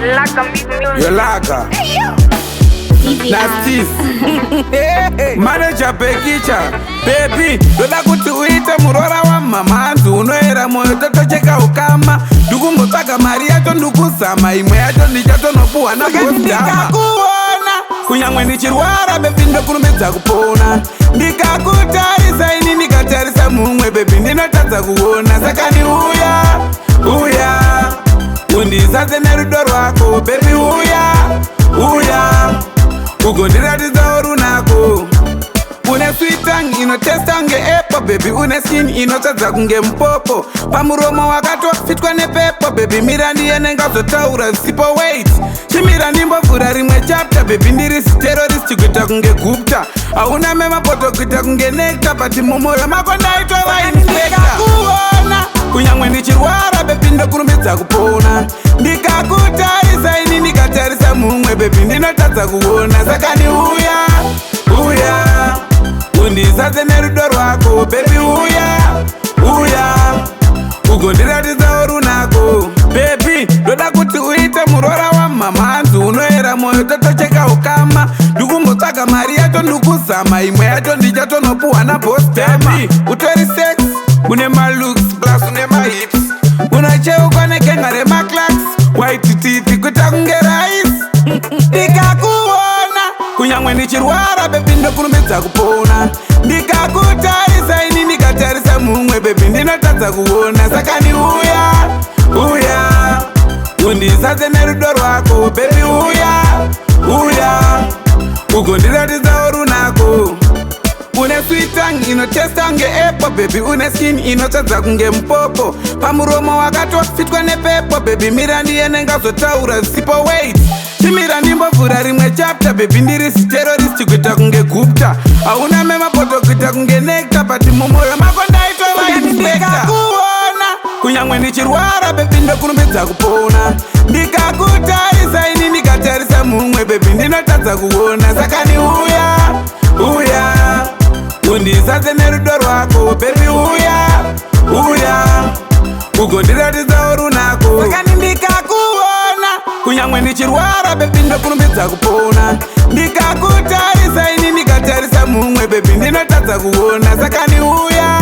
Yo Laka Nastis Manager Pekicha Baby, doda kuti uite murora wa mamanzi unoera moyo totocheka ukama ndukumbotsaga mari yacho ndukuzama imwe yacho ndichatonopuhwa nabosdama kunyangwe ndichirwara bebi ndokurumbidza kupona ndikakutarisa ini ndikatarisa mumwe bebi ndinotadza kuona saka ni uya undizadze nerudo rwako bebi uya ugondiratidzawo runako une sweet tongue inotesta kunge apple baby une skin inotadza kunge mupopo pamuromo wakatofitwa nepepo baby mira ndiyenengazotaura zisipo wait chimira ndimbovhura rimwe chapter baby ndiri terrorist kuita kunge gupta hauna memapoto kuita kunge nectar but mumwoyo mako ndaitova inspector kunyangwe ndichirwara bebi ndokurumbidza kupona ndikakutarisa ini ndikatarisa mumwe bebi ndinotadza kuona saka ni uya undizadze nerudo rwako bebi uya ugondiratidzawo runako bebi ndoda kuti uite murora wa mamanzi unoera moyo totocheka ukama ndikumbotsvaga mari yacho ndikuzama imwe yacho ndichatonopuhwa nabosdama utori sex une malooks plus une mahips unocheuka negenga remaclax white teeth kuita kunge rice ndikakuona kunyangwe ndichirwara bebi ndokurumbidza kupona ndikakutarisa ini ndikatarisa mumwe bebi ndinotadza kuona saka ni uya undizadze nerudo rwako bebi uya ugondiratidzawo runako une sweet tongue inotesta kunge apple baby une skin inotadza kunge mupopo pamuromo wakatofitwa nepepo baby mira ndiyenengazotaura zisipo wait chimira ndimbovhura rimwe chapter baby ndiri terrorist kuita kunge gupta hauna memapoto kuita kunge nectar but mumwoyo mako ndaitova inspector kunyangwe ndichirwara bebi ndokurumbidza kupona ndikakutarisa ini ndikatarisa mumwe bebi ndinotadza kuona saka ni uya undizadze nerudo rwako bebi uya ugondiratidzawo runako saka ndikakuona kunyangwe ndichirwara bebi ndokurumbidza kupona ndikakutarisa ini ndikatarisa mumwe bebi ndinotadza kuona saka ni uya